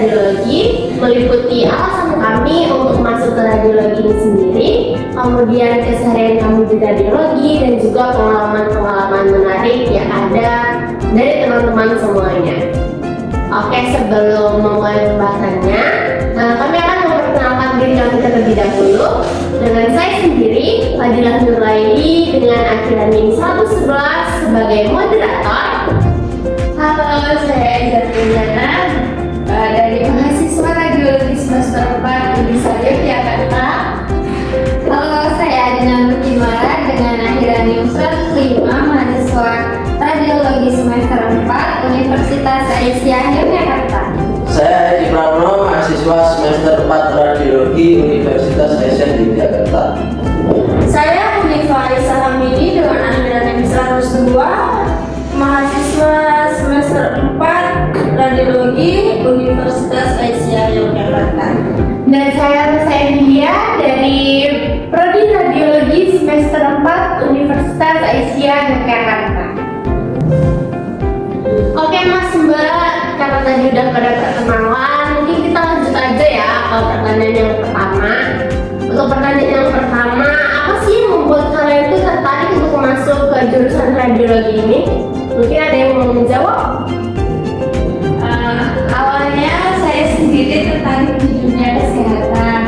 radiologi, meliputi alasan kami untuk masuk ke radiologi ini sendiri, kemudian keseharian kami di radiologi, dan juga pengalaman-pengalaman menarik yang ada dari teman-teman semuanya. Oke, sebelum memulai pembahasannya, kami akan memperkenalkan diri kami terlebih dahulu. Dengan saya sendiri, Fadilah Nurlaili dengan akhiran NIM 111 sebagai moderator. Halo, saya Eza Triana dari mahasiswa radiologi semester 4 Unisari Yogyakarta. Halo, saya Adina Mukimara dengan akhiran NIM 105 mahasiswa radiologi semester 4 Universitas Aisyah Yogyakarta. Saya Edi Pranono, mahasiswa semester 4 radiologi Universitas Aisyah Yogyakarta. Saya Unifa Isa Hamidi dengan akhiran NIM 102 mahasiswa semester 4 radiologi Universitas Aisyah Yogyakarta. Dan saya Rosa Emilia dari Prodi Radiologi semester 4 Universitas Aisyah Yogyakarta. Oke Mas Mbak, karena tadi udah pada perkenalan, mungkin kita lanjut aja ya ke pertanyaan yang pertama. Untuk pertanyaan yang pertama, apa sih yang membuat kalian itu tertarik untuk masuk ke jurusan radiologi ini? Mungkin ada yang mau menjawab? Awalnya saya sendiri tertarik di dunia kesehatan,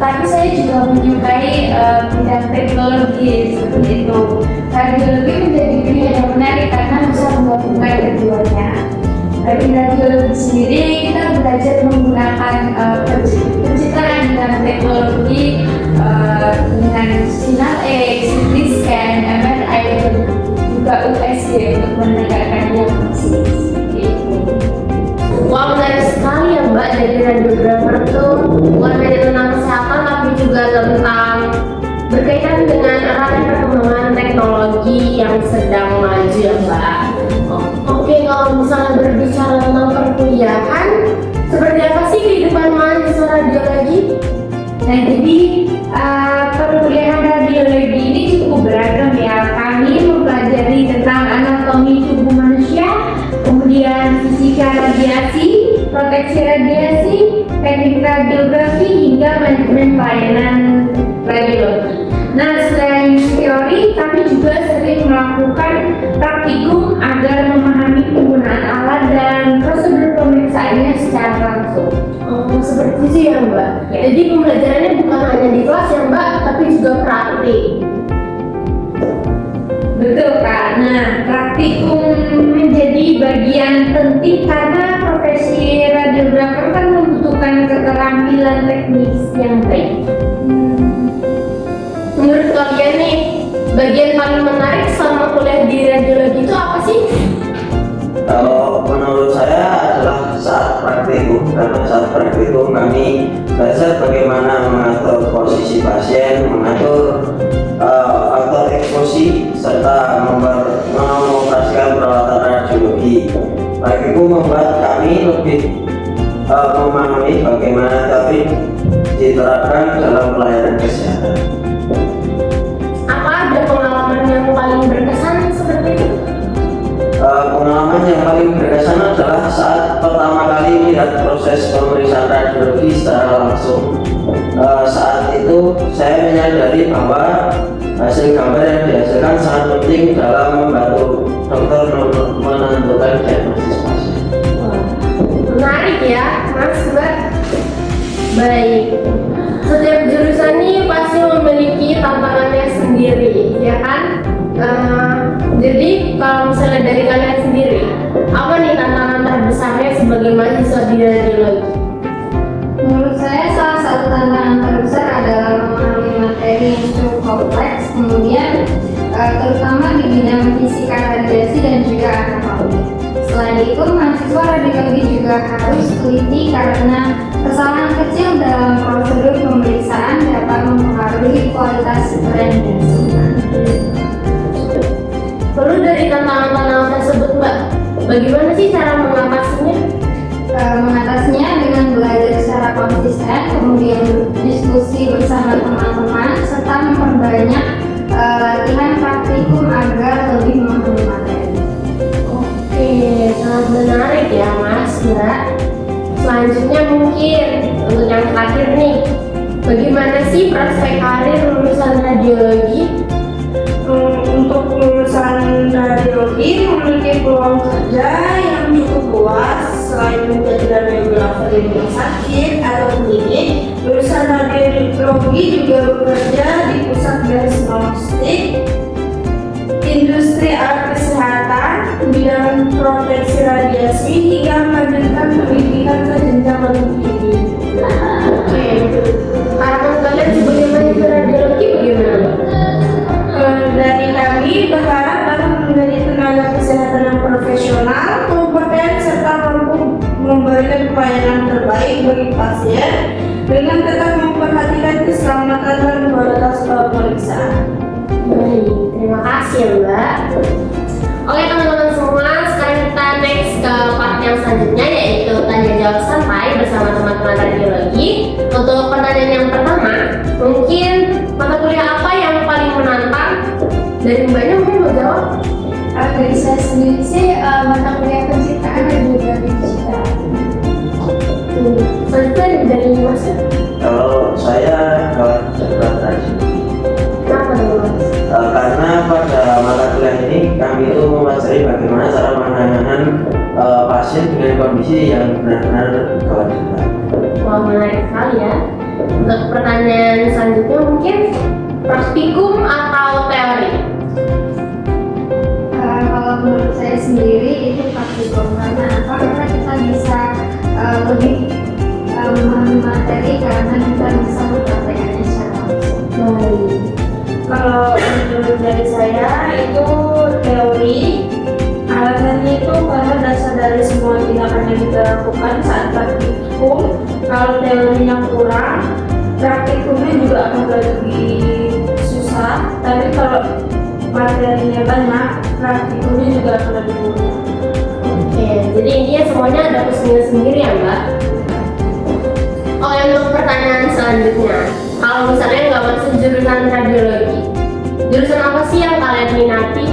tapi saya juga menyukai bidang teknologi seperti itu. Radiologi menjadi pilihan yang menarik karena bisa menggabungkan keduanya. Di radiologi sendiri kita belajar menggunakan pencitraan dengan teknologi dengan sinar X, CT scan, MRI, dan juga USG untuk menegakkan diagnosis. Wah, menarik sekali ya Mbak, jadi radiografer itu bukan hanya tentang kesehatan tapi juga tentang berkaitan dengan eratnya perkembangan teknologi yang sedang maju ya Mbak. Oke, kalau misalnya berbicara tentang perkuliahan, seperti apa sih kehidupan mahasiswa radiologi? Nah, jadi perkuliahan radiologi ini cukup beragam ya. Kami mempelajari tentang anatomi tubuh manusia, kemudian fisika radiasi, proteksi radiasi, teknik radiografi, hingga manajemen pelayanan radiologi. Nah, selain teori, kami juga sering melakukan praktikum agar memahami penggunaan alat dan prosedur pemeriksaannya secara langsung. Oh, seperti itu ya Mbak. Jadi pembelajarannya bukan hanya di kelas ya Mbak, tapi juga praktik. Betul Kak. Nah, praktikum menjadi bagian penting karena profesi radiografer kan membutuhkan keterampilan teknis yang baik. Menurut kalian nih, bagian paling menarik selama kuliah di radiologi itu apa sih? Kalau menurut saya adalah saat praktikum, karena saat praktikum kami belajar bagaimana mengatur posisi pasien, mengatur faktor eksposi, serta mengoperasikan peralatan radiologi. Praktikum membuat kami lebih memahami bagaimana teori diterapkan dalam pelayanan kesehatan. Apa ada pengalaman yang paling berkesan seperti itu? Pengalaman yang paling berkesan adalah saat pertama kali melihat proses pemeriksaan radiologi secara langsung. Saat itu saya menyadari bahwa hasil gambar yang dihasilkan sangat penting dalam membantu dokter menentukan diagnosis pasien. Menarik ya, Mas Mbak. Baik. Setiap jurusan ini pasti memiliki tantangannya sendiri, ya kan? Jadi kalau misalnya dari kalian sendiri, apa nih tantangan terbesarnya sebagai mahasiswa di radiologi? Menurut saya salah satu tantangan terbesar adalah memahami materi yang cukup kompleks, kemudian terutama di bidang fisika radiasi dan juga anatomi. Selain itu, mahasiswa radiologi juga harus teliti karena kesalahan kecil dalam prosedur pemeriksaan dapat mempengaruhi kualitas tren dan hasilnya. Lalu dari tantangan-tantangan tersebut Mbak, bagaimana sih cara mengatasinya? Mengatasinya dengan belajar secara konsisten, kemudian diskusi bersama teman-teman, serta memperbanyak latihan praktikum agar lebih memahami materi. Oke, sangat menarik ya Mas Mbak. selanjutnya mungkin untuk yang terakhir nih, bagaimana sih prospek karir lulusan radiologi? Untuk lulusan radiologi memiliki peluang kerja yang cukup luas. Selain menjadi radiografer di rumah sakit atau klinik, lulusan radiologi juga bekerja di pusat diagnostik, industri alat kesehatan, bidang proteksi radiasi, hingga melanjutkan pendidikan ke jenjang lebih tinggi. Oke, harapan kalian sebagai manajer radiologi bagaimana? Dari kami berharap dapat menjadi tenaga kesehatan yang profesional, kompeten, serta mampu memberikan pelayanan terbaik bagi pasien dengan tetap memperhatikan keselamatan dan kualitas pemeriksaan. Baik, terima kasih ya Mbak. Oke teman-teman semua, sekarang kita next ke part yang selanjutnya, yaitu tanya jawab santai bersama teman-teman radiologi. Untuk pertanyaan yang pertama, mungkin mata kuliah apa yang paling menantang? Dari Mbaknya mungkin mau jawab? Dari saya sendiri sih mata kuliah pencitraan dan juga digital. Selanjutnya dari Mas ya? Kalau saya kedokteran tadi. Kenapa dong Mas? Karena pada mata kuliah ini kami itu mempelajari bagaimana cara penanganan pasien dengan kondisi yang benar-benar gawat. Wah, menarik sekali ya. Untuk pertanyaan selanjutnya mungkin praktikum atau teori? Kalau menurut saya sendiri itu praktikum. Karena apa? Karena kita bisa lebih memahami materi karena kita bisa mempraktekannya secara langsung. Baik. Kalau menurut dari saya itu teori. Alasannya itu karena dasar dari semua tindakan yang kita lakukan saat praktikum. Kalau teorinya kurang, praktikumnya juga akan lebih susah. Tapi kalau materinya banyak, praktikumnya juga akan lebih mudah. Oke, jadi intinya semuanya ada plus minus sendiri ya Mbak? Oke, untuk pertanyaan selanjutnya, kalau misalnya nggak masuk jurusan radiologi, jurusan apa sih yang kalian minati?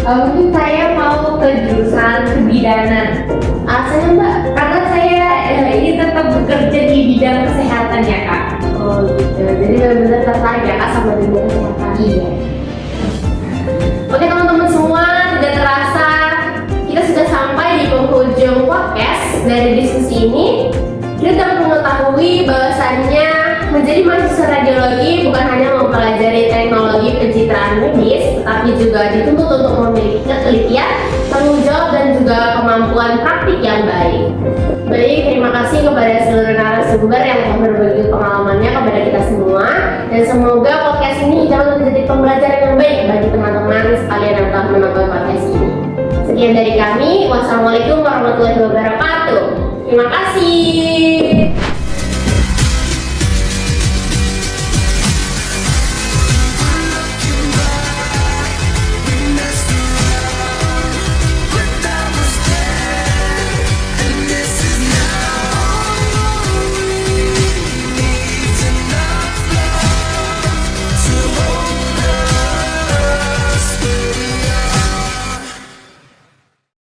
Mungkin saya mau ke jurusan kebidanan. Alasannya Mbak? Karena saya ini tetap bekerja di bidang kesehatan ya Kak. Oh gitu, jadi benar-benar tertarik ya Kak sama dunia kesehatan. Iya. Oke teman-teman semua, tidak terasa kita sudah sampai di penghujung podcast dari diskusi ini. Kita dapat mengetahui bahwasannya menjadi mahasiswa radiologi bukan hanya mempelajari teknologi pencitraan medis, tetapi juga dituntut untuk memiliki ketelitian, tanggung jawab, dan juga kemampuan praktik yang baik. Baik, terima kasih kepada seluruh narasumber yang telah berbagi pengalamannya kepada kita semua, dan semoga podcast ini dapat menjadi pembelajaran yang baik bagi teman-teman sekalian yang telah menonton podcast ini. Sekian dari kami, wassalamualaikum warahmatullahi wabarakatuh. Terima kasih.